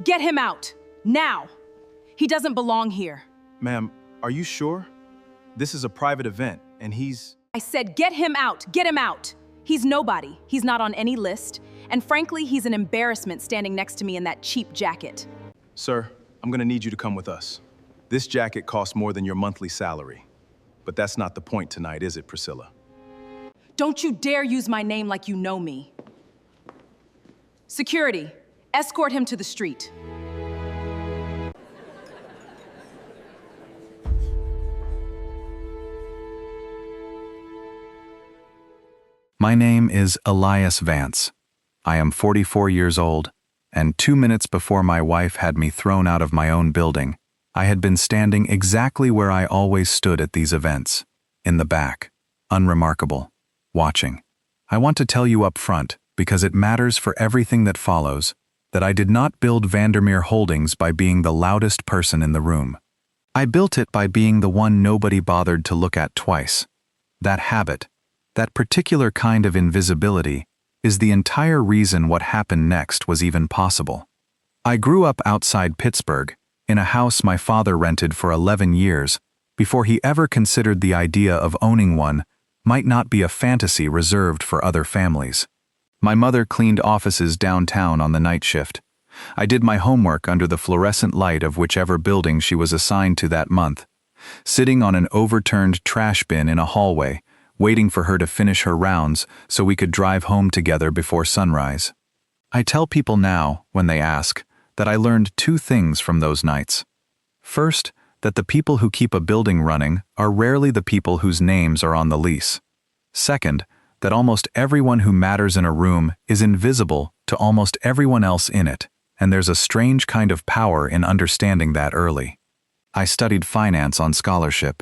Get him out! Now! He doesn't belong here. Ma'am, are you sure? This is a private event, and he's... I said get him out! Get him out! He's nobody. He's not on any list. And frankly, he's an embarrassment standing next to me in that cheap jacket. Sir, I'm gonna need you to come with us. This jacket costs more than your monthly salary. But that's not the point tonight, is it, Priscilla? Don't you dare use my name like you know me. Security, escort him to the street. My name is Elias Vance. I am 44 years old, and 2 minutes before my wife had me thrown out of my own building, I had been standing exactly where I always stood at these events, in the back, unremarkable, watching. I want to tell you up front, because it matters for everything that follows, that I did not build Vandermeer Holdings by being the loudest person in the room. I built it by being the one nobody bothered to look at twice. That habit, that particular kind of invisibility, is the entire reason what happened next was even possible. I grew up outside Pittsburgh, in a house my father rented for 11 years, before he ever considered the idea of owning one might not be a fantasy reserved for other families. My mother cleaned offices downtown on the night shift. I did my homework under the fluorescent light of whichever building she was assigned to that month, sitting on an overturned trash bin in a hallway, waiting for her to finish her rounds so we could drive home together before sunrise. I tell people now, when they ask, that I learned 2 things from those nights. First, that the people who keep a building running are rarely the people whose names are on the lease. Second, that almost everyone who matters in a room is invisible to almost everyone else in it, and there's a strange kind of power in understanding that early. I studied finance on scholarship,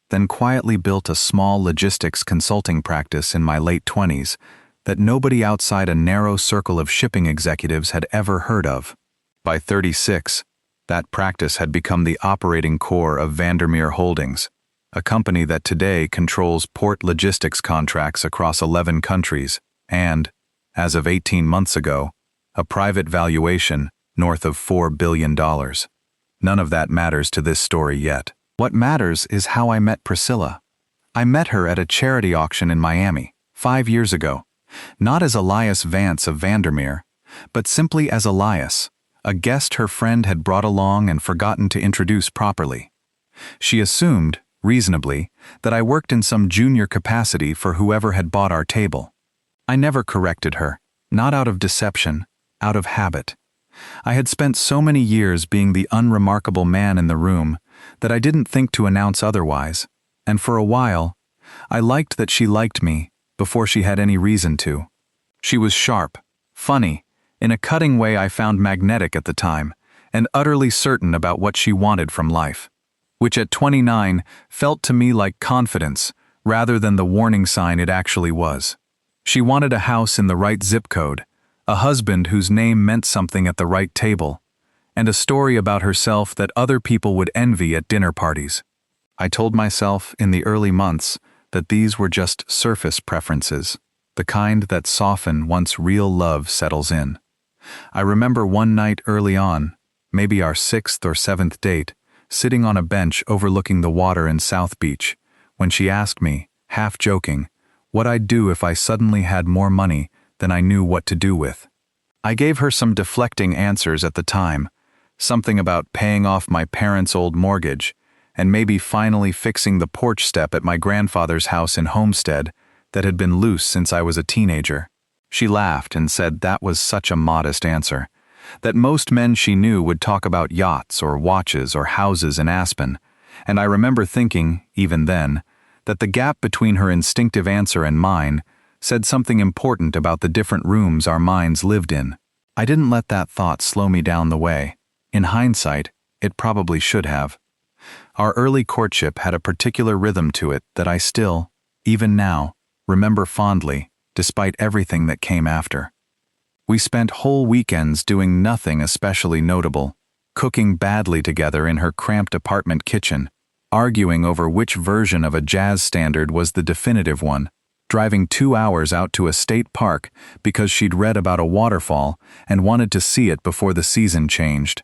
then quietly built a small logistics consulting practice in my late 20s that nobody outside a narrow circle of shipping executives had ever heard of. By 36, that practice had become the operating core of Vandermeer Holdings, a company that today controls port logistics contracts across 11 countries and, as of 18 months ago, a private valuation north of $4 billion. None of that matters to this story yet. What matters is how I met Priscilla. I met her at a charity auction in Miami, 5 years ago, not as Elias Vance of Vandermeer, but simply as Elias, a guest her friend had brought along and forgotten to introduce properly. She assumed, reasonably, that I worked in some junior capacity for whoever had bought our table. I never corrected her, not out of deception, out of habit. I had spent so many years being the unremarkable man in the room that I didn't think to announce otherwise, and for a while, I liked that she liked me before she had any reason to. She was sharp, funny, in a cutting way I found magnetic at the time, and utterly certain about what she wanted from life, which at 29 felt to me like confidence rather than the warning sign it actually was. She wanted a house in the right zip code, a husband whose name meant something at the right table, and a story about herself that other people would envy at dinner parties. I told myself in the early months that these were just surface preferences, the kind that soften once real love settles in. I remember one night early on, maybe our 6th or 7th date, sitting on a bench overlooking the water in South Beach, when she asked me, half joking, what I'd do if I suddenly had more money than I knew what to do with. I gave her some deflecting answers at the time, something about paying off my parents' old mortgage, and maybe finally fixing the porch step at my grandfather's house in Homestead that had been loose since I was a teenager. She laughed and said that was such a modest answer, that most men she knew would talk about yachts or watches or houses in Aspen, and I remember thinking, even then, that the gap between her instinctive answer and mine said something important about the different rooms our minds lived in. I didn't let that thought slow me down the way. In hindsight, it probably should have. Our early courtship had a particular rhythm to it that I still, even now, remember fondly, despite everything that came after. We spent whole weekends doing nothing especially notable, cooking badly together in her cramped apartment kitchen, arguing over which version of a jazz standard was the definitive one, driving 2 hours out to a state park because she'd read about a waterfall and wanted to see it before the season changed.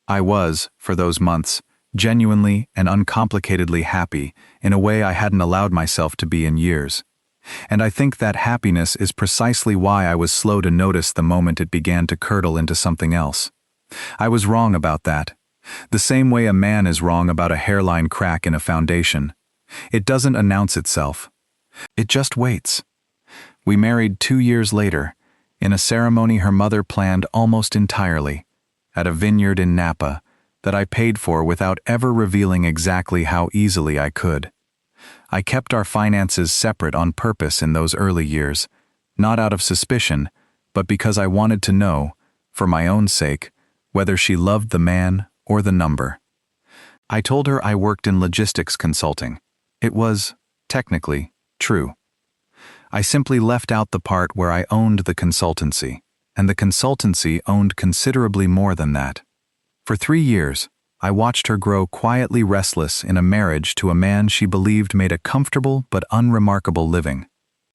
I was, for those months, genuinely and uncomplicatedly happy in a way I hadn't allowed myself to be in years. And I think that happiness is precisely why I was slow to notice the moment it began to curdle into something else. I was wrong about that. The same way a man is wrong about a hairline crack in a foundation. It doesn't announce itself. It just waits. We married 2 years later, in a ceremony her mother planned almost entirely, at a vineyard in Napa, that I paid for without ever revealing exactly how easily I could. I kept our finances separate on purpose in those early years, not out of suspicion, but because I wanted to know, for my own sake, whether she loved the man or the number. I told her I worked in logistics consulting. It was, technically, true. I simply left out the part where I owned the consultancy, and the consultancy owned considerably more than that. For 3 years, I watched her grow quietly restless in a marriage to a man she believed made a comfortable but unremarkable living.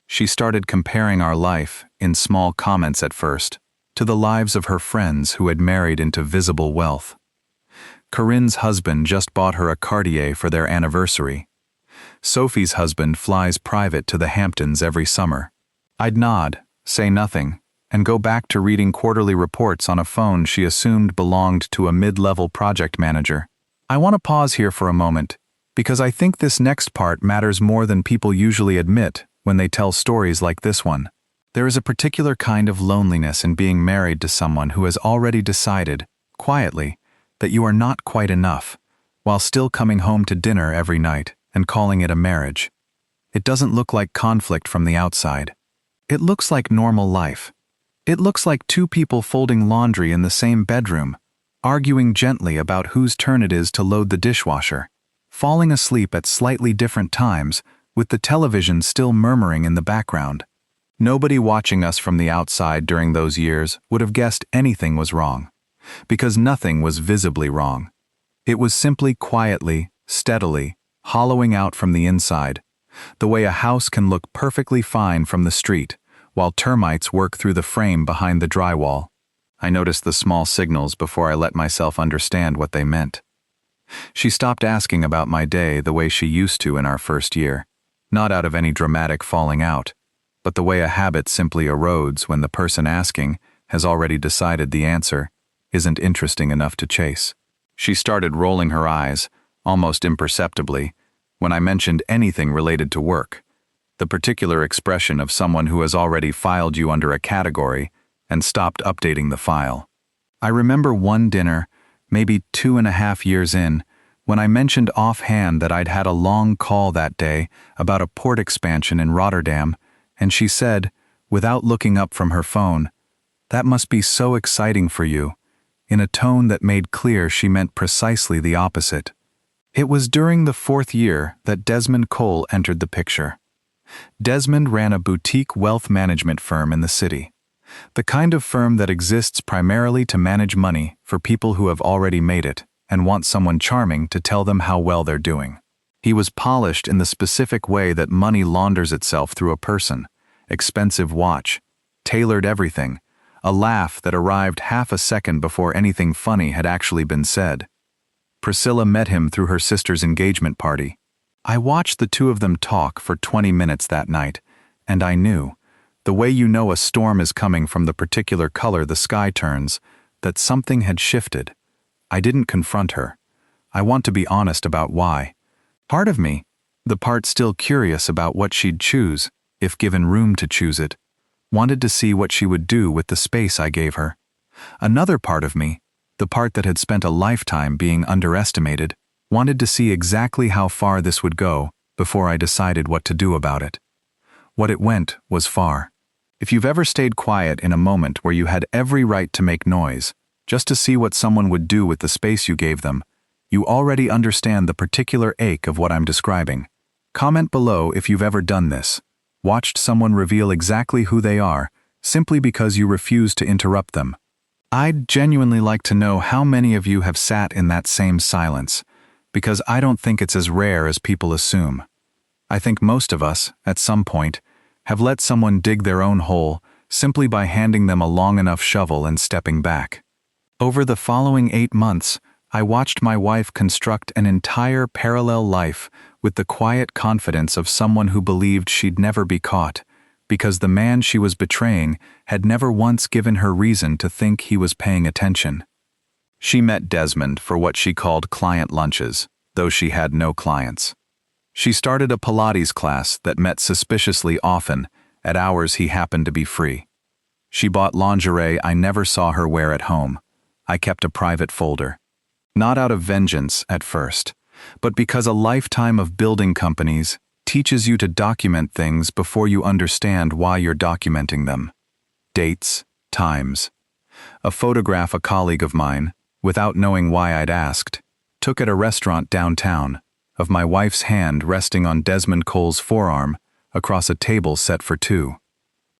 She started comparing our life, in small comments at first, to the lives of her friends who had married into visible wealth. Corinne's husband just bought her a Cartier for their anniversary. Sophie's husband flies private to the Hamptons every summer. I'd nod, say nothing, and go back to reading quarterly reports on a phone she assumed belonged to a mid-level project manager. I want to pause here for a moment, because I think this next part matters more than people usually admit when they tell stories like this one. There is a particular kind of loneliness in being married to someone who has already decided, quietly, that you are not quite enough, while still coming home to dinner every night and calling it a marriage. It doesn't look like conflict from the outside. It looks like normal life. It looks like two people folding laundry in the same bedroom, arguing gently about whose turn it is to load the dishwasher, falling asleep at slightly different times, with the television still murmuring in the background. Nobody watching us from the outside during those years would have guessed anything was wrong, because nothing was visibly wrong. It was simply quietly, steadily, hollowing out from the inside, the way a house can look perfectly fine from the street, while termites work through the frame behind the drywall. I noticed the small signals before I let myself understand what they meant. She stopped asking about my day the way she used to in our first year, not out of any dramatic falling out, but the way a habit simply erodes when the person asking has already decided the answer isn't interesting enough to chase. She started rolling her eyes, almost imperceptibly, when I mentioned anything related to work, the particular expression of someone who has already filed you under a category and stopped updating the file. I remember one dinner, maybe 2.5 years in, when I mentioned offhand that I'd had a long call that day about a port expansion in Rotterdam, and she said, without looking up from her phone, "That must be so exciting for you," in a tone that made clear she meant precisely the opposite. It was during the 4th year that Desmond Cole entered the picture. Desmond ran a boutique wealth management firm in the city, the kind of firm that exists primarily to manage money for people who have already made it and want someone charming to tell them how well they're doing. He was polished in the specific way that money launders itself through a person: expensive watch, tailored everything, a laugh that arrived half a second before anything funny had actually been said. Priscilla met him through her sister's engagement party. I watched the two of them talk for 20 minutes that night, and I knew, the way you know a storm is coming from the particular color the sky turns, that something had shifted. I didn't confront her. I want to be honest about why. Part of me, the part still curious about what she'd choose, if given room to choose it, wanted to see what she would do with the space I gave her. Another part of me, the part that had spent a lifetime being underestimated, wanted to see exactly how far this would go before I decided what to do about it. What it went was far. If you've ever stayed quiet in a moment where you had every right to make noise, just to see what someone would do with the space you gave them, you already understand the particular ache of what I'm describing. Comment below if you've ever done this, watched someone reveal exactly who they are, simply because you refused to interrupt them. I'd genuinely like to know how many of you have sat in that same silence, because I don't think it's as rare as people assume. I think most of us, at some point, have let someone dig their own hole simply by handing them a long enough shovel and stepping back. Over the following 8 months, I watched my wife construct an entire parallel life with the quiet confidence of someone who believed she'd never be caught, because the man she was betraying had never once given her reason to think he was paying attention. She met Desmond for what she called client lunches, though she had no clients. She started a Pilates class that met suspiciously often at hours he happened to be free. She bought lingerie I never saw her wear at home. I kept a private folder. Not out of vengeance at first, but because a lifetime of building companies teaches you to document things before you understand why you're documenting them. Dates, times. A photograph a colleague of mine, without knowing why I'd asked, took at a restaurant downtown, of my wife's hand resting on Desmond Cole's forearm across a table set for 2.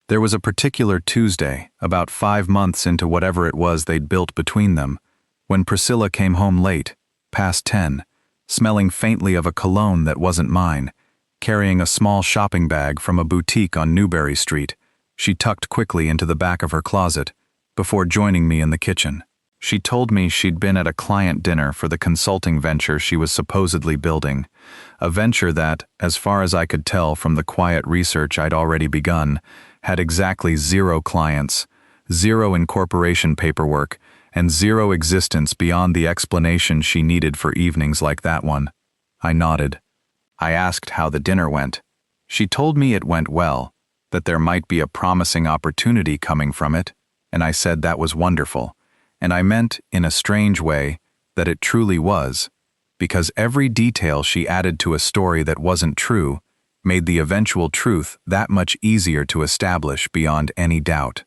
There was a particular Tuesday, about 5 months into whatever it was they'd built between them, when Priscilla came home late, past 10, smelling faintly of a cologne that wasn't mine, carrying a small shopping bag from a boutique on Newbury Street. She tucked quickly into the back of her closet before joining me in the kitchen. She told me she'd been at a client dinner for the consulting venture she was supposedly building, a venture that, as far as I could tell from the quiet research I'd already begun, had exactly 0 clients, 0 incorporation paperwork, and 0 existence beyond the explanation she needed for evenings like that one. I nodded. I asked how the dinner went. She told me it went well, that there might be a promising opportunity coming from it, and I said that was wonderful. And I meant, in a strange way, that it truly was, because every detail she added to a story that wasn't true made the eventual truth that much easier to establish beyond any doubt.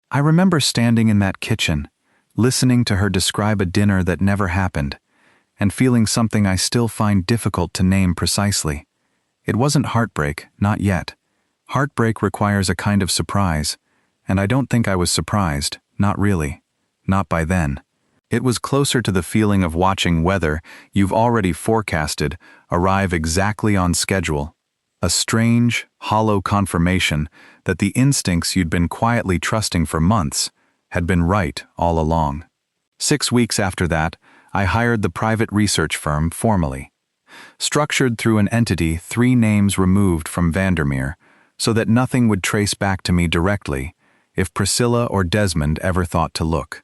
I remember standing in that kitchen, listening to her describe a dinner that never happened, and feeling something I still find difficult to name precisely. It wasn't heartbreak, not yet. Heartbreak requires a kind of surprise, and I don't think I was surprised, not really. Not by then. It was closer to the feeling of watching weather you've already forecasted arrive exactly on schedule. A strange, hollow confirmation that the instincts you'd been quietly trusting for months had been right all along. 6 weeks after that, I hired the private research firm formally. Structured through an entity 3 names removed from Vandermeer, so that nothing would trace back to me directly if Priscilla or Desmond ever thought to look.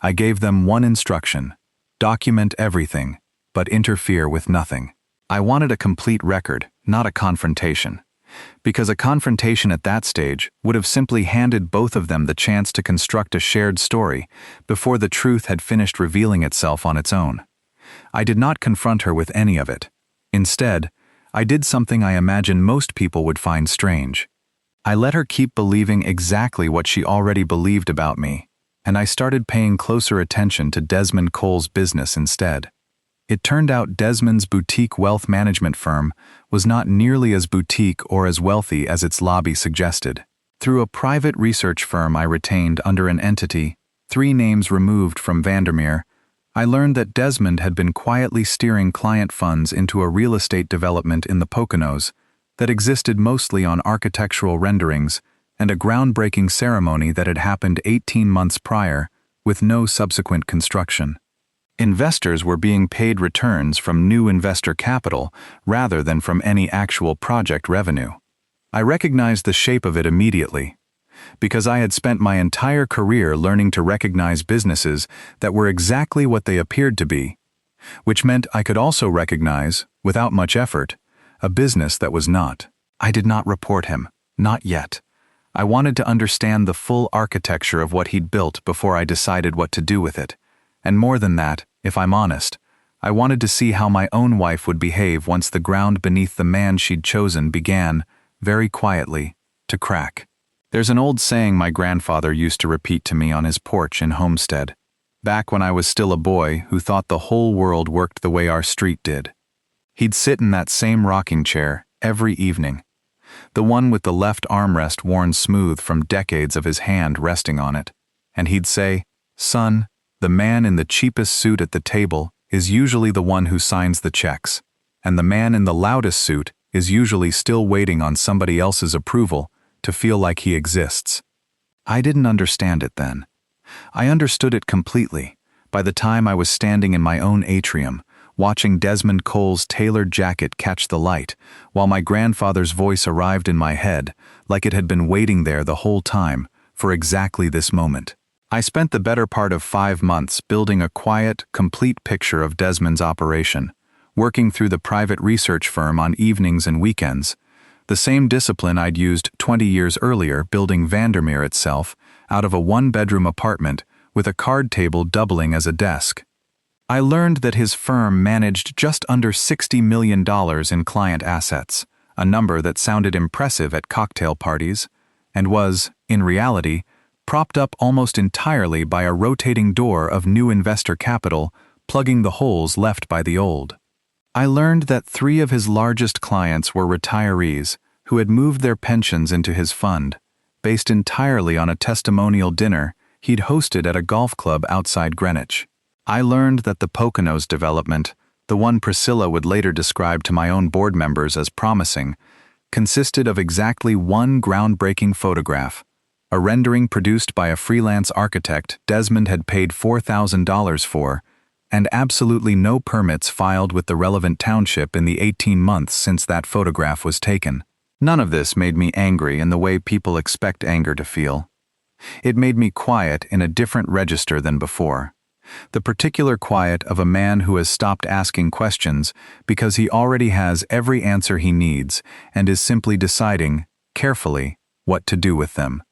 I gave them one instruction: document everything, but interfere with nothing. I wanted a complete record, not a confrontation, because a confrontation at that stage would have simply handed both of them the chance to construct a shared story before the truth had finished revealing itself on its own. I did not confront her with any of it. Instead, I did something I imagine most people would find strange. I let her keep believing exactly what she already believed about me, and I started paying closer attention to Desmond Cole's business instead. It turned out Desmond's boutique wealth management firm was not nearly as boutique or as wealthy as its lobby suggested. Through a private research firm I retained under an entity 3 names removed from Vandermeer, I learned that Desmond had been quietly steering client funds into a real estate development in the Poconos that existed mostly on architectural renderings and a groundbreaking ceremony that had happened 18 months prior, with no subsequent construction. Investors were being paid returns from new investor capital rather than from any actual project revenue. I recognized the shape of it immediately, because I had spent my entire career learning to recognize businesses that were exactly what they appeared to be, which meant I could also recognize, without much effort, a business that was not. I did not report him, not yet. I wanted to understand the full architecture of what he'd built before I decided what to do with it. And more than that, if I'm honest, I wanted to see how my own wife would behave once the ground beneath the man she'd chosen began, very quietly, to crack. There's an old saying my grandfather used to repeat to me on his porch in Homestead, back when I was still a boy who thought the whole world worked the way our street did. He'd sit in that same rocking chair every evening, the one with the left armrest worn smooth from decades of his hand resting on it, and he'd say, "Son, the man in the cheapest suit at the table is usually the one who signs the checks, and the man in the loudest suit is usually still waiting on somebody else's approval to feel like he exists. I didn't understand it then. I understood it completely by the time I was standing in my own atrium, watching Desmond Cole's tailored jacket catch the light, while my grandfather's voice arrived in my head like it had been waiting there the whole time for exactly this moment. I spent the better part of 5 months building a quiet, complete picture of Desmond's operation, working through the private research firm on evenings and weekends, the same discipline I'd used 20 years earlier building Vandermeer itself out of a one-bedroom apartment with a card table doubling as a desk. I learned that his firm managed just under $60 million in client assets, a number that sounded impressive at cocktail parties, and was, in reality, propped up almost entirely by a rotating door of new investor capital plugging the holes left by the old. I learned that 3 of his largest clients were retirees who had moved their pensions into his fund, based entirely on a testimonial dinner he'd hosted at a golf club outside Greenwich. I learned that the Poconos development, the one Priscilla would later describe to my own board members as promising, consisted of exactly one groundbreaking photograph, a rendering produced by a freelance architect Desmond had paid $4,000 for, and absolutely no permits filed with the relevant township in the 18 months since that photograph was taken. None of this made me angry in the way people expect anger to feel. It made me quiet in a different register than before. The particular quiet of a man who has stopped asking questions because he already has every answer he needs and is simply deciding, carefully, what to do with them.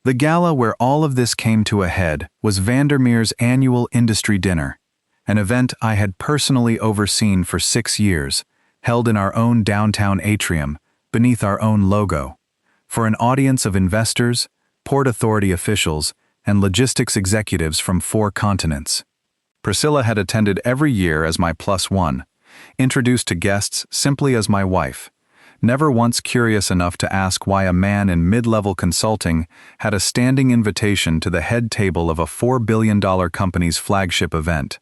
The gala where all of this came to a head was Vandermeer's annual industry dinner, an event I had personally overseen for 6 years, held in our own downtown atrium, beneath our own logo, for an audience of investors, Port Authority officials, and logistics executives from 4 continents. Priscilla had attended every year as my +1, introduced to guests simply as my wife, never once curious enough to ask why a man in mid-level consulting had a standing invitation to the head table of a $4 billion company's flagship event.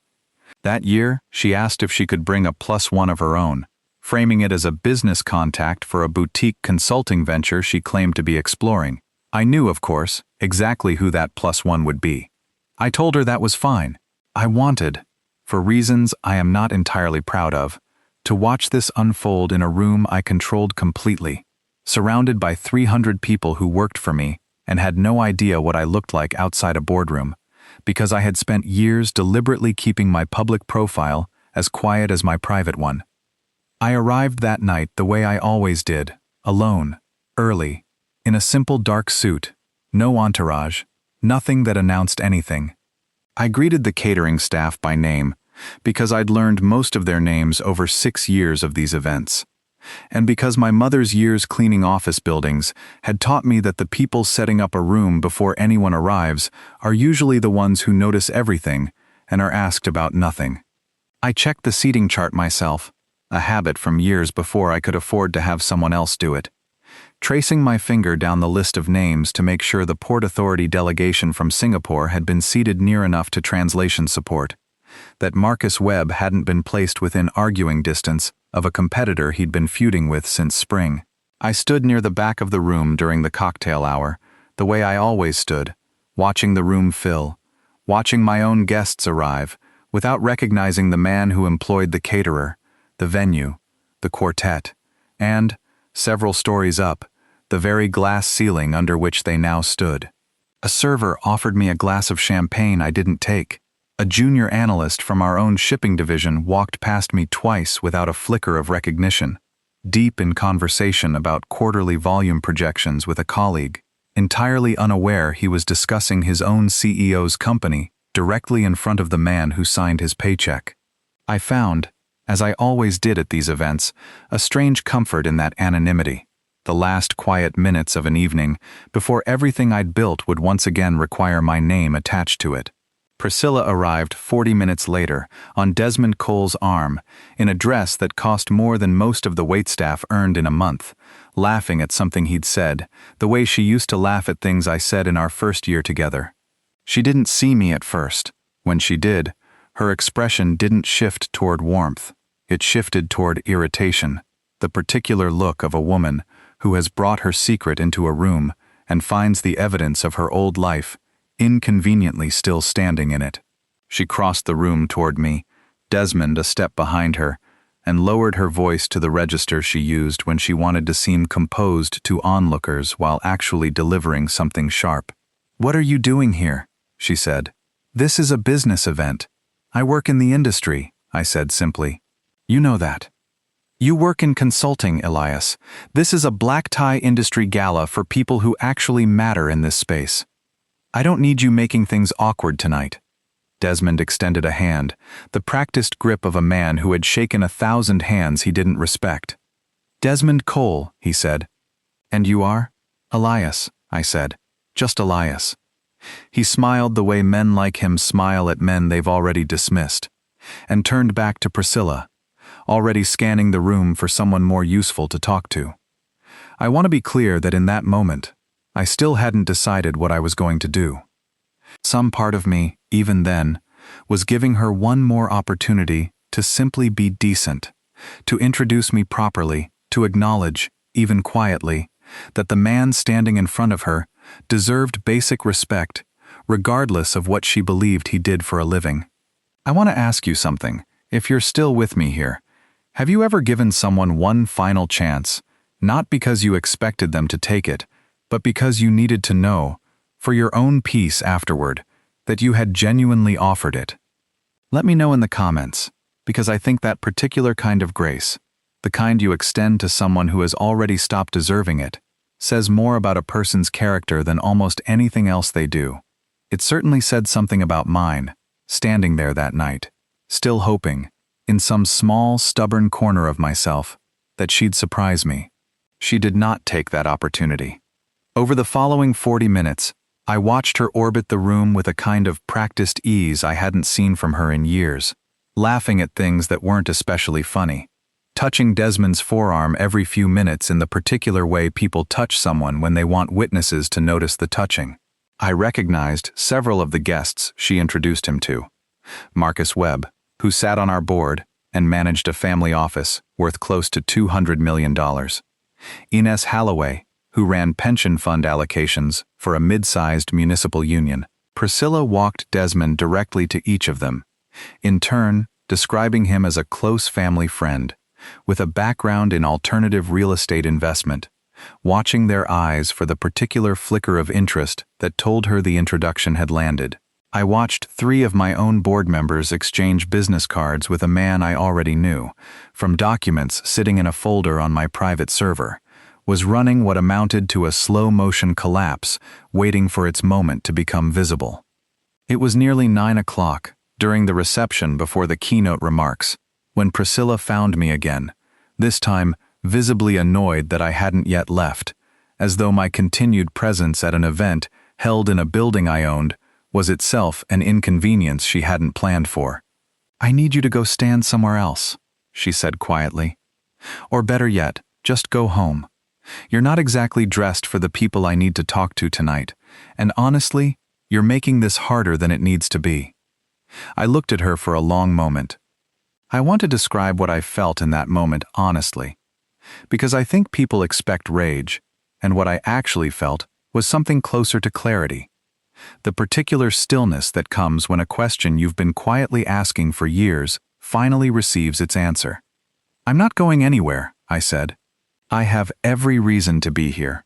That year, she asked if she could bring a +1 of her own, framing it as a business contact for a boutique consulting venture she claimed to be exploring. I knew, of course, exactly who that +1 would be. I told her that was fine. I wanted, for reasons I am not entirely proud of, to watch this unfold in a room I controlled completely, surrounded by 300 people who worked for me and had no idea what I looked like outside a boardroom, because I had spent years deliberately keeping my public profile as quiet as my private one. I arrived that night the way I always did, alone, early, in a simple dark suit, no entourage, nothing that announced anything. I greeted the catering staff by name, because I'd learned most of their names over 6 years of these events, and because my mother's years cleaning office buildings had taught me that the people setting up a room before anyone arrives are usually the ones who notice everything and are asked about nothing. I checked the seating chart myself, a habit from years before I could afford to have someone else do it, tracing my finger down the list of names to make sure the Port Authority delegation from Singapore had been seated near enough to translation support, that Marcus Webb hadn't been placed within arguing distance of a competitor he'd been feuding with since spring. I stood near the back of the room during the cocktail hour, the way I always stood, watching the room fill, watching my own guests arrive, without recognizing the man who employed the caterer, the venue, the quartet, and, several stories up, the very glass ceiling under which they now stood. A server offered me a glass of champagne I didn't take. A junior analyst from our own shipping division walked past me twice without a flicker of recognition, deep in conversation about quarterly volume projections with a colleague, entirely unaware he was discussing his own CEO's company directly in front of the man who signed his paycheck. I found, as I always did at these events, a strange comfort in that anonymity, the last quiet minutes of an evening before everything I'd built would once again require my name attached to it. Priscilla arrived 40 minutes later, on Desmond Cole's arm, in a dress that cost more than most of the waitstaff earned in a month, laughing at something he'd said, the way she used to laugh at things I said in our first year together. She didn't see me at first. When she did, her expression didn't shift toward warmth. It shifted toward irritation. the particular look of a woman who has brought her secret into a room and finds the evidence of her old life inconveniently still standing in it. She crossed the room toward me, Desmond a step behind her, and lowered her voice to the register she used when she wanted to seem composed to onlookers while actually delivering something sharp. "What are you doing here?" she said. "This is a business event." "I work in the industry," I said simply. "You know that." "You work in consulting, Elias. This is a black-tie industry gala for people who actually matter in this space. I don't need you making things awkward tonight." Desmond extended a hand, the practiced grip of a man who had shaken 1,000 hands he didn't respect. "Desmond Cole," he said. "And you are?" "Elias," I said. "Just Elias." He smiled the way men like him smile at men they've already dismissed, and turned back to Priscilla, already scanning the room for someone more useful to talk to. I want to be clear that in that moment, I still hadn't decided what I was going to do. Some part of me, even then, was giving her one more opportunity to simply be decent, to introduce me properly, to acknowledge, even quietly, that the man standing in front of her deserved basic respect, regardless of what she believed he did for a living. I want to ask you something, if you're still with me here. Have you ever given someone one final chance, not because you expected them to take it, but because you needed to know, for your own peace afterward, that you had genuinely offered it? Let me know in the comments, because I think that particular kind of grace, the kind you extend to someone who has already stopped deserving it, says more about a person's character than almost anything else they do. It certainly said something about mine, standing there that night, still hoping, in some small, stubborn corner of myself, that she'd surprise me. She did not take that opportunity. Over the following 40 minutes, I watched her orbit the room with a kind of practiced ease I hadn't seen from her in years, laughing at things that weren't especially funny, touching Desmond's forearm every few minutes in the particular way people touch someone when they want witnesses to notice the touching. I recognized several of the guests she introduced him to. Marcus Webb, who sat on our board and managed a family office worth close to $200 million. Ines Holloway, who ran pension fund allocations for a mid-sized municipal union. Priscilla walked Desmond directly to each of them, in turn describing him as a close family friend, with a background in alternative real estate investment, watching their eyes for the particular flicker of interest that told her the introduction had landed. I watched 3 of my own board members exchange business cards with a man I already knew, from documents sitting in a folder on my private server, was running what amounted to a slow-motion collapse, waiting for its moment to become visible. It was nearly 9 o'clock, during the reception before the keynote remarks, when Priscilla found me again, this time visibly annoyed that I hadn't yet left, as though my continued presence at an event held in a building I owned was itself an inconvenience she hadn't planned for. "I need you to go stand somewhere else," she said quietly. "Or better yet, just go home. You're not exactly dressed for the people I need to talk to tonight, and honestly, you're making this harder than it needs to be." I looked at her for a long moment. I want to describe what I felt in that moment honestly, because I think people expect rage, and what I actually felt was something closer to clarity. The particular stillness that comes when a question you've been quietly asking for years finally receives its answer. "I'm not going anywhere," I said. "I have every reason to be here."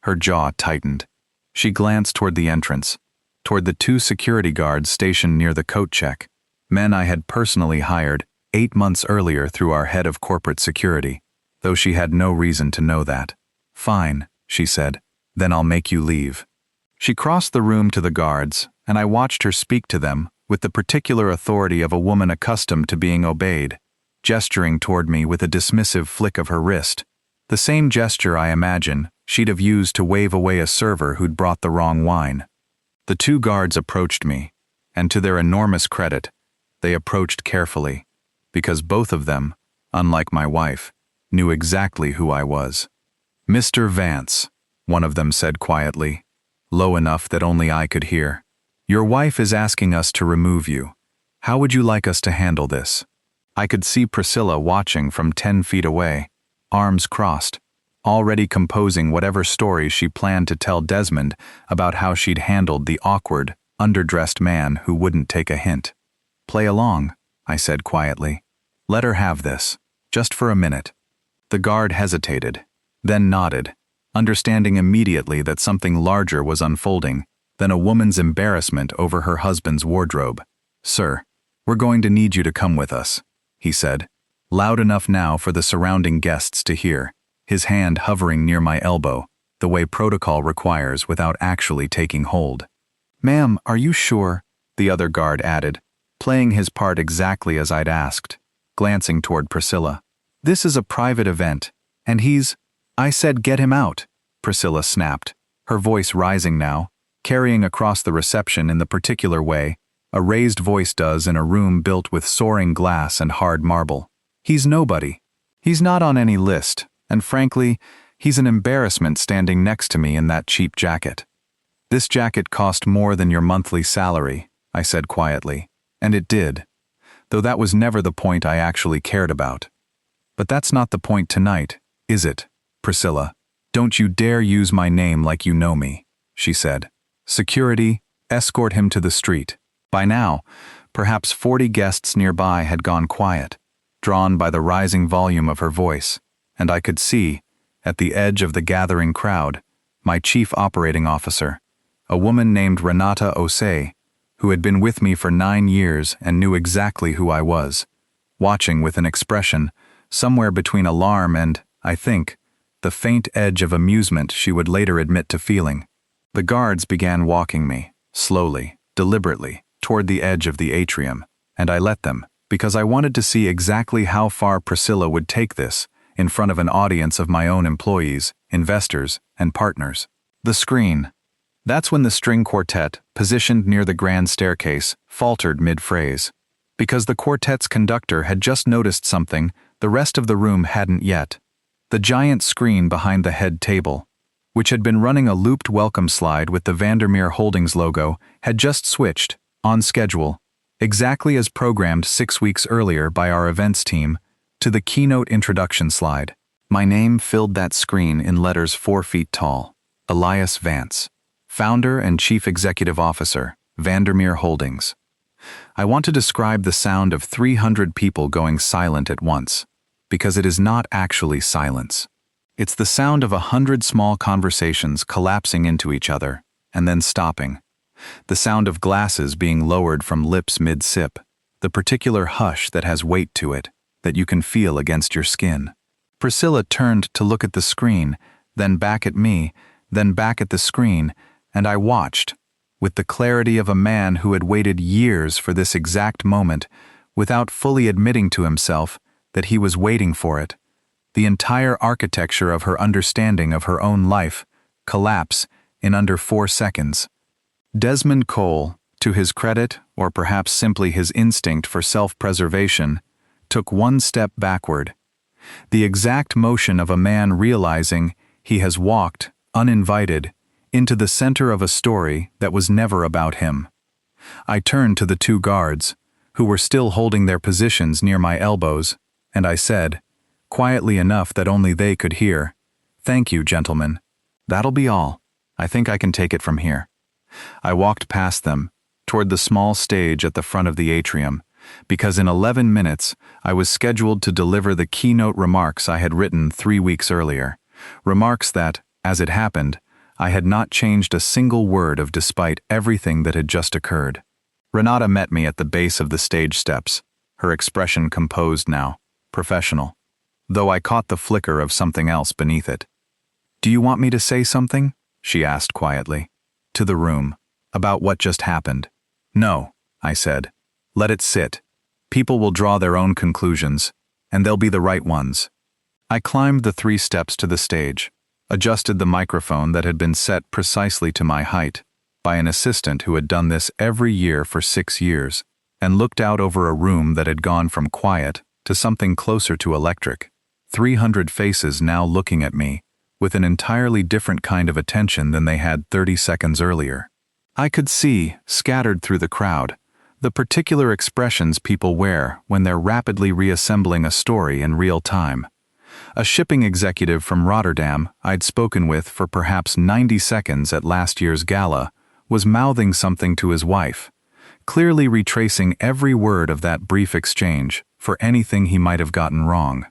Her jaw tightened. She glanced toward the entrance, toward the 2 security guards stationed near the coat check, men I had personally hired 8 months earlier through our head of corporate security, though she had no reason to know that. "Fine," she said, "then I'll make you leave." She crossed the room to the guards, and I watched her speak to them with the particular authority of a woman accustomed to being obeyed, gesturing toward me with a dismissive flick of her wrist, the same gesture I imagine she'd have used to wave away a server who'd brought the wrong wine. The 2 guards approached me, and to their enormous credit, they approached carefully, because both of them, unlike my wife, knew exactly who I was. "Mr. Vance," one of them said quietly, low enough that only I could hear, "your wife is asking us to remove you. How would you like us to handle this?" I could see Priscilla watching from 10 feet away, arms crossed, already composing whatever story she planned to tell Desmond about how she'd handled the awkward, underdressed man who wouldn't take a hint. "Play along," I said quietly. "Let her have this, just for a minute." The guard hesitated, then nodded, understanding immediately that something larger was unfolding than a woman's embarrassment over her husband's wardrobe. "Sir, we're going to need you to come with us," he said, loud enough now for the surrounding guests to hear, his hand hovering near my elbow, the way protocol requires without actually taking hold. "Ma'am, are you sure?" the other guard added, playing his part exactly as I'd asked, glancing toward Priscilla. "This is a private event, and he's—" "I said get him out," Priscilla snapped, her voice rising now, carrying across the reception in the particular way a raised voice does in a room built with soaring glass and hard marble. "He's nobody. He's not on any list, and frankly, he's an embarrassment standing next to me in that cheap jacket." "This jacket cost more than your monthly salary," I said quietly, and it did, though that was never the point I actually cared about. "But that's not the point tonight, is it, Priscilla? Don't you dare use my name like you know me," she said. "Security, escort him to the street." By now, perhaps 40 guests nearby had gone quiet, drawn by the rising volume of her voice, and I could see, at the edge of the gathering crowd, my chief operating officer, a woman named Renata Osei, who had been with me for 9 years and knew exactly who I was, watching with an expression somewhere between alarm and, I think, the faint edge of amusement she would later admit to feeling. The guards began walking me, slowly, deliberately, toward the edge of the atrium, and I let them, because I wanted to see exactly how far Priscilla would take this in front of an audience of my own employees, investors, and partners. The screen. That's when the string quartet, positioned near the grand staircase, faltered mid-phrase. Because the quartet's conductor had just noticed something the rest of the room hadn't yet. The giant screen behind the head table, which had been running a looped welcome slide with the Vandermeer Holdings logo, had just switched, on schedule, exactly as programmed 6 weeks earlier by our events team, to the keynote introduction slide. My name filled that screen in letters 4 feet tall. Elias Vance, founder and chief executive officer, Vandermeer Holdings. I want to describe the sound of 300 people going silent at once, because it is not actually silence. It's the sound of 100 small conversations collapsing into each other, and then stopping. The sound of glasses being lowered from lips mid-sip, the particular hush that has weight to it, that you can feel against your skin. Priscilla turned to look at the screen, then back at me, then back at the screen, and I watched, with the clarity of a man who had waited years for this exact moment, without fully admitting to himself that he was waiting for it, the entire architecture of her understanding of her own life collapse in under 4 seconds. Desmond Cole, to his credit, or perhaps simply his instinct for self-preservation, took 1 step backward. The exact motion of a man realizing he has walked, uninvited, into the center of a story that was never about him. I turned to the 2 guards, who were still holding their positions near my elbows, and I said, quietly enough that only they could hear, "Thank you, gentlemen. That'll be all. I think I can take it from here." I walked past them, toward the small stage at the front of the atrium, because in 11 minutes I was scheduled to deliver the keynote remarks I had written 3 weeks earlier, remarks that, as it happened, I had not changed a single word of despite everything that had just occurred. Renata met me at the base of the stage steps, her expression composed now, professional, though I caught the flicker of something else beneath it. "Do you want me to say something?" she asked quietly. "To the room, about what just happened." "No," I said. "Let it sit. People will draw their own conclusions, and they'll be the right ones." I climbed the 3 steps to the stage, adjusted the microphone that had been set precisely to my height, by an assistant who had done this every year for 6 years, and looked out over a room that had gone from quiet to something closer to electric. 300 faces now looking at me, with an entirely different kind of attention than they had 30 seconds earlier. I could see, scattered through the crowd, the particular expressions people wear when they're rapidly reassembling a story in real time. A shipping executive from Rotterdam I'd spoken with for perhaps 90 seconds at last year's gala was mouthing something to his wife, clearly retracing every word of that brief exchange for anything he might have gotten wrong.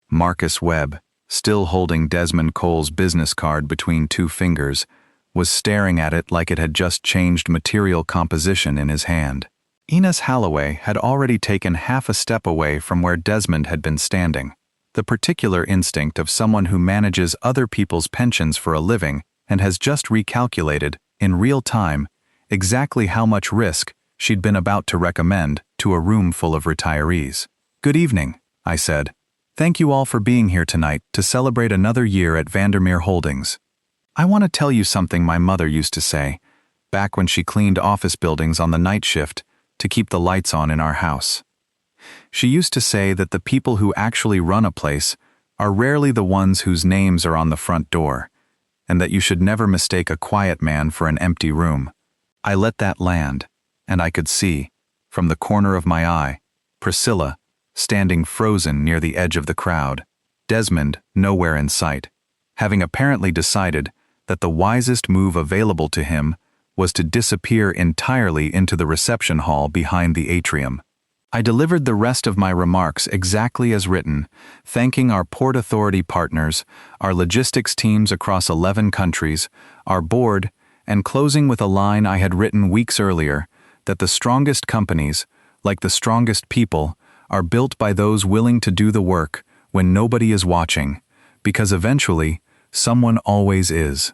Marcus Webb, still holding Desmond Cole's business card between two fingers, was staring at it like it had just changed material composition in his hand. Enos Holloway had already taken half a step away from where Desmond had been standing. The particular instinct of someone who manages other people's pensions for a living and has just recalculated, in real time, exactly how much risk she'd been about to recommend to a room full of retirees. "Good evening," I said. "Thank you all for being here tonight to celebrate another year at Vandermeer Holdings. I want to tell you something my mother used to say, back when she cleaned office buildings on the night shift to keep the lights on in our house. She used to say that the people who actually run a place are rarely the ones whose names are on the front door, and that you should never mistake a quiet man for an empty room." I let that land, and I could see, from the corner of my eye, Priscilla, standing frozen near the edge of the crowd, Desmond nowhere in sight, having apparently decided that the wisest move available to him was to disappear entirely into the reception hall behind the atrium. I delivered the rest of my remarks exactly as written, thanking our Port Authority partners, our logistics teams across 11 countries, our board, and closing with a line I had written weeks earlier, that the strongest companies, like the strongest people, are built by those willing to do the work when nobody is watching, because eventually, someone always is.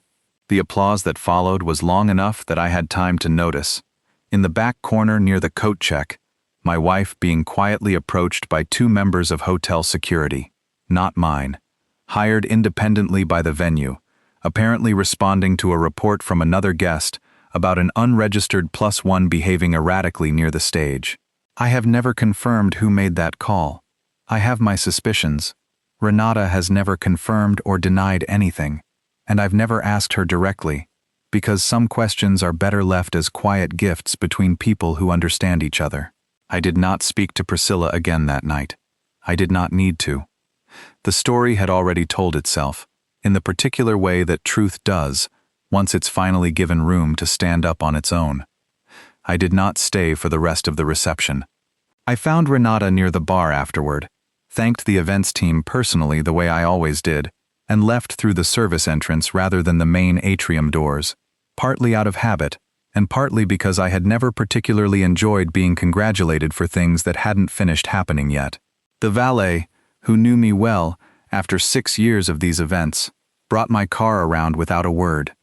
The applause that followed was long enough that I had time to notice, in the back corner near the coat check, my wife being quietly approached by two members of hotel security, not mine, hired independently by the venue, apparently responding to a report from another guest about an unregistered +1 behaving erratically near the stage. I have never confirmed who made that call. I have my suspicions. Renata has never confirmed or denied anything, and I've never asked her directly, because some questions are better left as quiet gifts between people who understand each other. I did not speak to Priscilla again that night. I did not need to. The story had already told itself, in the particular way that truth does, once it's finally given room to stand up on its own. I did not stay for the rest of the reception. I found Renata near the bar afterward, thanked the events team personally the way I always did, and left through the service entrance rather than the main atrium doors, partly out of habit, and partly because I had never particularly enjoyed being congratulated for things that hadn't finished happening yet. The valet, who knew me well after 6 years of these events, brought my car around without a word,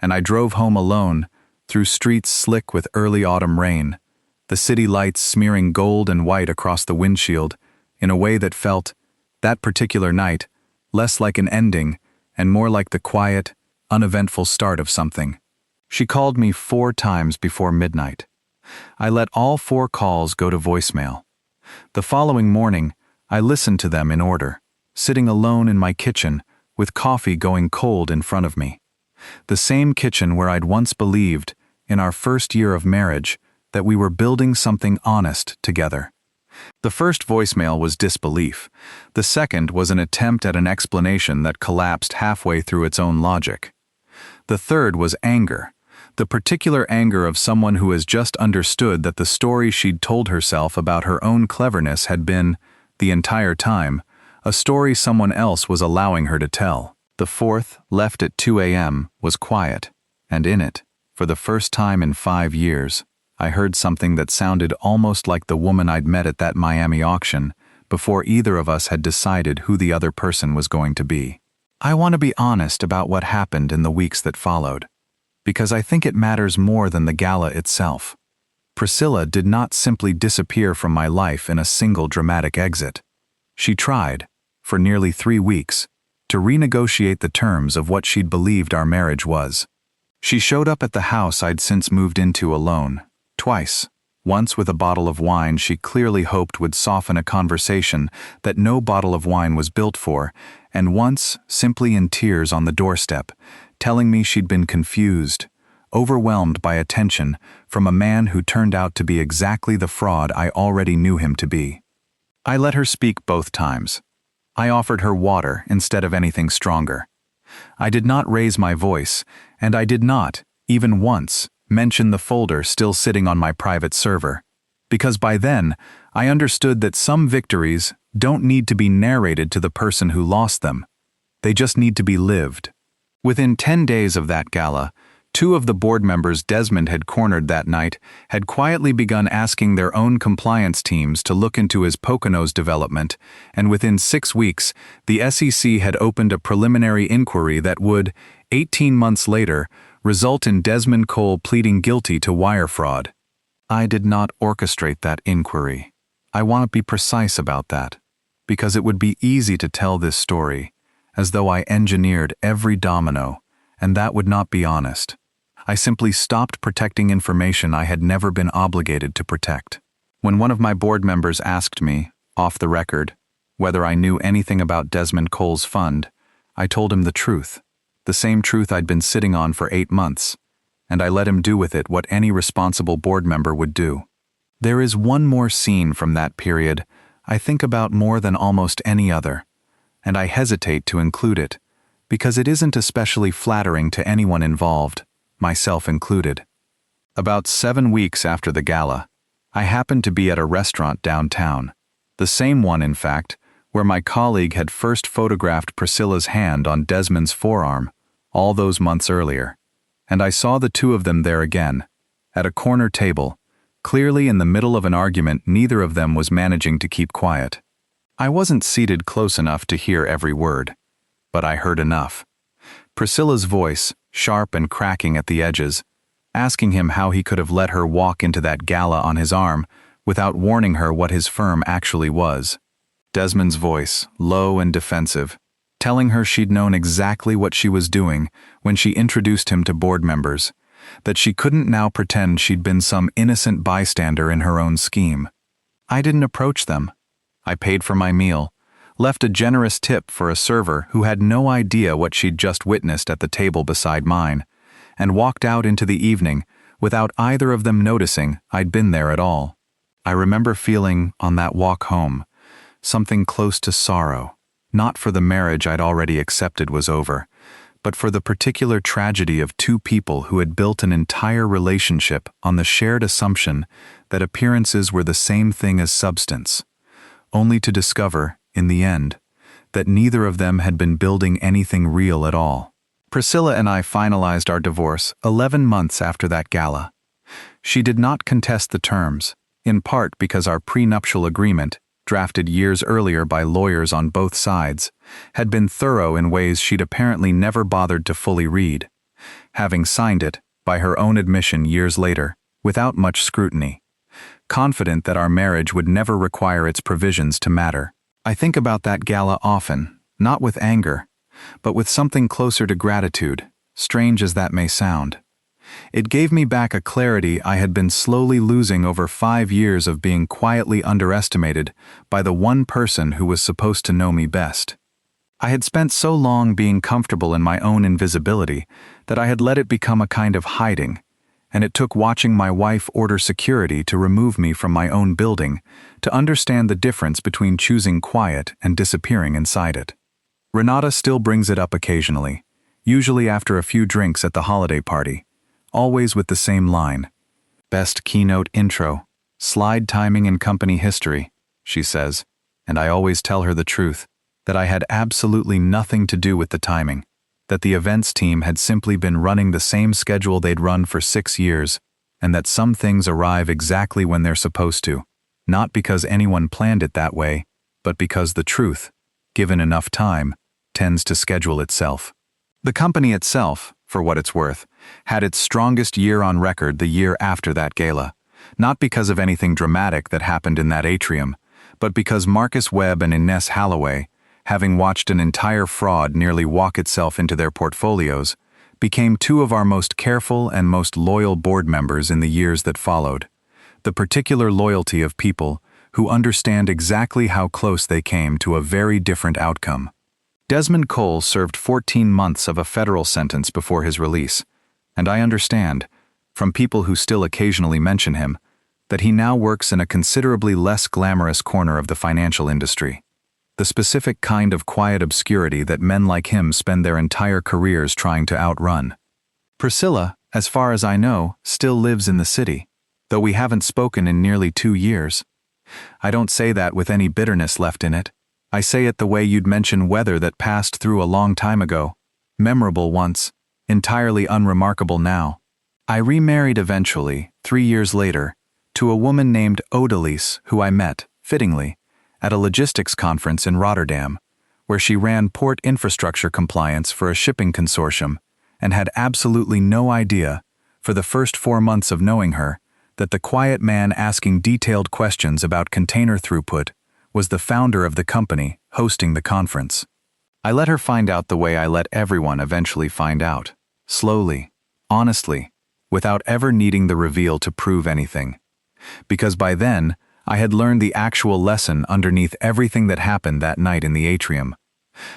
and I drove home alone, through streets slick with early autumn rain, the city lights smearing gold and white across the windshield, in a way that felt, that particular night, less like an ending and more like the quiet, uneventful start of something. She called me 4 times before midnight. I let all 4 calls go to voicemail. The following morning, I listened to them in order, sitting alone in my kitchen, with coffee going cold in front of me. The same kitchen where I'd once believed, in our first year of marriage, that we were building something honest together. The first voicemail was disbelief. The second was an attempt at an explanation that collapsed halfway through its own logic. The third was anger. The particular anger of someone who has just understood that the story she'd told herself about her own cleverness had been, the entire time, a story someone else was allowing her to tell. The fourth, left at 2 a.m., was quiet, and in it, for the first time in 5 years, I heard something that sounded almost like the woman I'd met at that Miami auction before either of us had decided who the other person was going to be. I want to be honest about what happened in the weeks that followed, because I think it matters more than the gala itself. Priscilla did not simply disappear from my life in a single dramatic exit. She tried, for nearly 3 weeks, to renegotiate the terms of what she'd believed our marriage was. She showed up at the house I'd since moved into alone, twice. Once with a bottle of wine she clearly hoped would soften a conversation that no bottle of wine was built for, and once simply in tears on the doorstep, telling me she'd been confused, overwhelmed by attention from a man who turned out to be exactly the fraud I already knew him to be. I let her speak both times. I offered her water instead of anything stronger. I did not raise my voice, and I did not, even once, mention the folder still sitting on my private server, because by then, I understood that some victories don't need to be narrated to the person who lost them. They just need to be lived. Within 10 days of that gala, 2 of the board members Desmond had cornered that night had quietly begun asking their own compliance teams to look into his Poconos development, and within 6 weeks, the SEC had opened a preliminary inquiry that would, 18 months later, result in Desmond Cole pleading guilty to wire fraud. I did not orchestrate that inquiry. I want to be precise about that, because it would be easy to tell this story as though I engineered every domino, and that would not be honest. I simply stopped protecting information I had never been obligated to protect. When one of my board members asked me, off the record, whether I knew anything about Desmond Cole's fund, I told him the truth, the same truth I'd been sitting on for 8 months, and I let him do with it what any responsible board member would do. There is one more scene from that period I think about more than almost any other, and I hesitate to include it, because it isn't especially flattering to anyone involved, myself included. About 7 weeks after the gala, I happened to be at a restaurant downtown, the same one, in fact, where my colleague had first photographed Priscilla's hand on Desmond's forearm, all those months earlier, and I saw the 2 of them there again, at a corner table, clearly in the middle of an argument neither of them was managing to keep quiet. I wasn't seated close enough to hear every word, but I heard enough. Priscilla's voice, sharp and cracking at the edges, asking him how he could have let her walk into that gala on his arm without warning her what his firm actually was. Desmond's voice, low and defensive, telling her she'd known exactly what she was doing when she introduced him to board members, that she couldn't now pretend she'd been some innocent bystander in her own scheme. I didn't approach them. I paid for my meal, left a generous tip for a server who had no idea what she'd just witnessed at the table beside mine, and walked out into the evening without either of them noticing I'd been there at all. I remember feeling, on that walk home, something close to sorrow, not for the marriage I'd already accepted was over, but for the particular tragedy of 2 people who had built an entire relationship on the shared assumption that appearances were the same thing as substance, only to discover, in the end, that neither of them had been building anything real at all. Priscilla and I finalized our divorce 11 months after that gala. She did not contest the terms, in part because our prenuptial agreement, drafted years earlier by lawyers on both sides, had been thorough in ways she'd apparently never bothered to fully read, having signed it, by her own admission years later, without much scrutiny, confident that our marriage would never require its provisions to matter. I think about that gala often, not with anger, but with something closer to gratitude, strange as that may sound. It gave me back a clarity I had been slowly losing over 5 years of being quietly underestimated by the one person who was supposed to know me best. I had spent so long being comfortable in my own invisibility that I had let it become a kind of hiding, and it took watching my wife order security to remove me from my own building to understand the difference between choosing quiet and disappearing inside it. Renata still brings it up occasionally, usually after a few drinks at the holiday party, always with the same line. Best keynote intro, slide timing in company history, she says, and I always tell her the truth, that I had absolutely nothing to do with the timing, that the events team had simply been running the same schedule they'd run for 6 years, and that some things arrive exactly when they're supposed to, not because anyone planned it that way, but because the truth, given enough time, tends to schedule itself. The company itself, for what it's worth, had its strongest year on record the year after that gala, not because of anything dramatic that happened in that atrium, but because Marcus Webb and Ines Holloway, having watched an entire fraud nearly walk itself into their portfolios, became 2 of our most careful and most loyal board members in the years that followed. The particular loyalty of people who understand exactly how close they came to a very different outcome. Desmond Cole served 14 months of a federal sentence before his release, and I understand, from people who still occasionally mention him, that he now works in a considerably less glamorous corner of the financial industry. the specific kind of quiet obscurity that men like him spend their entire careers trying to outrun. Priscilla, as far as I know, still lives in the city, though we haven't spoken in nearly 2 years. I don't say that with any bitterness left in it. I say it the way you'd mention weather that passed through a long time ago, memorable once, entirely unremarkable now. I remarried eventually, 3 years later, to a woman named Odalise, who I met, fittingly, at a logistics conference in Rotterdam, where she ran port infrastructure compliance for a shipping consortium and had absolutely no idea, for the first 4 months of knowing her, that the quiet man asking detailed questions about container throughput was the founder of the company hosting the conference. I let her find out the way I let everyone eventually find out, slowly, honestly, without ever needing the reveal to prove anything. Because by then, I had learned the actual lesson underneath everything that happened that night in the atrium.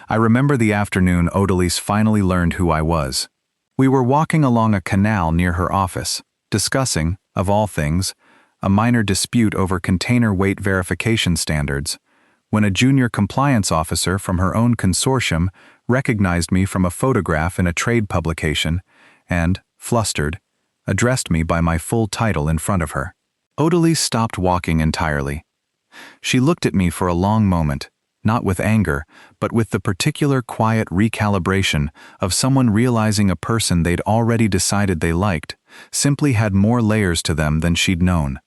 I remember the afternoon Odalise finally learned who I was. We were walking along a canal near her office, discussing, of all things, a minor dispute over container weight verification standards, when a junior compliance officer from her own consortium recognized me from a photograph in a trade publication and, flustered, addressed me by my full title in front of her. Odalise stopped walking entirely. She looked at me for a long moment, not with anger, but with the particular quiet recalibration of someone realizing a person they'd already decided they liked simply had more layers to them than she'd known.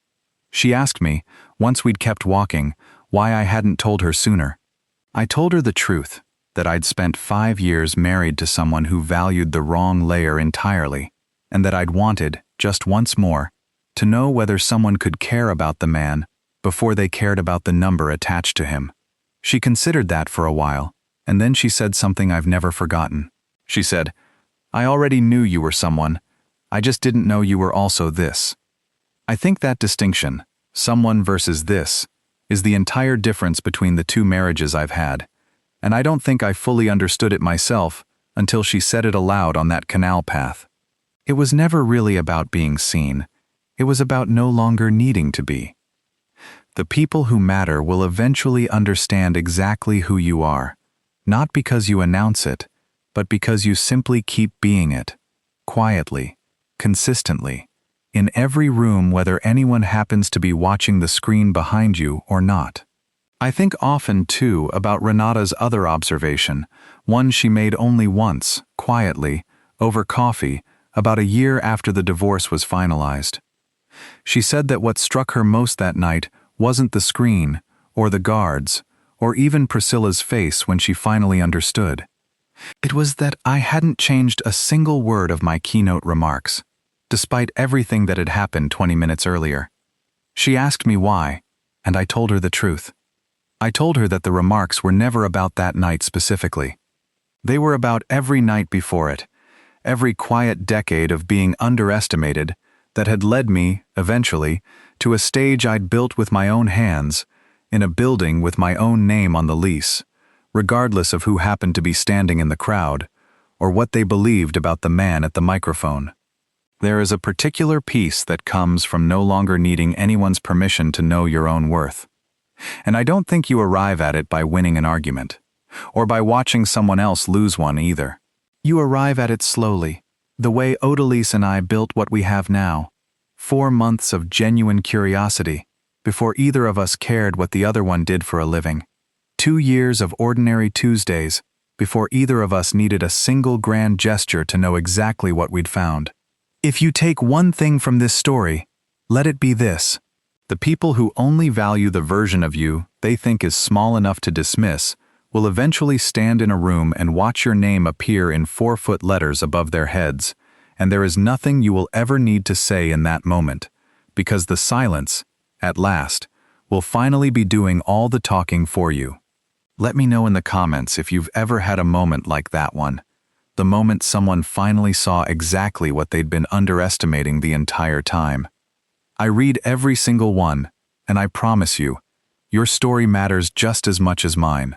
She asked me, once we'd kept walking, why I hadn't told her sooner. I told her the truth, that I'd spent 5 years married to someone who valued the wrong layer entirely, and that I'd wanted, just once more, to know whether someone could care about the man before they cared about the number attached to him. She considered that for a while, and then she said something I've never forgotten. She said, "I already knew you were someone. I just didn't know you were also this." I think that distinction, someone versus this, is the entire difference between the 2 marriages I've had, and I don't think I fully understood it myself until she said it aloud on that canal path. It was never really about being seen. It was about no longer needing to be. The people who matter will eventually understand exactly who you are, not because you announce it, but because you simply keep being it, quietly, consistently, in every room whether anyone happens to be watching the screen behind you or not. I think often, too, about Renata's other observation, one she made only once, quietly, over coffee, about a year after the divorce was finalized. She said that what struck her most that night wasn't the screen, or the guards, or even Priscilla's face when she finally understood. It was that I hadn't changed a single word of my keynote remarks, despite everything that had happened 20 minutes earlier. She asked me why, and I told her the truth. I told her that the remarks were never about that night specifically. They were about every night before it, every quiet decade of being underestimated that had led me, eventually, to a stage I'd built with my own hands, in a building with my own name on the lease, regardless of who happened to be standing in the crowd, or what they believed about the man at the microphone. There is a particular peace that comes from no longer needing anyone's permission to know your own worth. And I don't think you arrive at it by winning an argument, or by watching someone else lose one either. You arrive at it slowly, the way Odalise and I built what we have now. 4 months of genuine curiosity, before either of us cared what the other one did for a living. 2 years of ordinary Tuesdays, before either of us needed a single grand gesture to know exactly what we'd found. If you take one thing from this story, let it be this. The people who only value the version of you they think is small enough to dismiss will eventually stand in a room and watch your name appear in 4-foot letters above their heads, and there is nothing you will ever need to say in that moment, because the silence, at last, will finally be doing all the talking for you. Let me know in the comments if you've ever had a moment like that one, the moment someone finally saw exactly what they'd been underestimating the entire time. I read every single one, and I promise you, your story matters just as much as mine.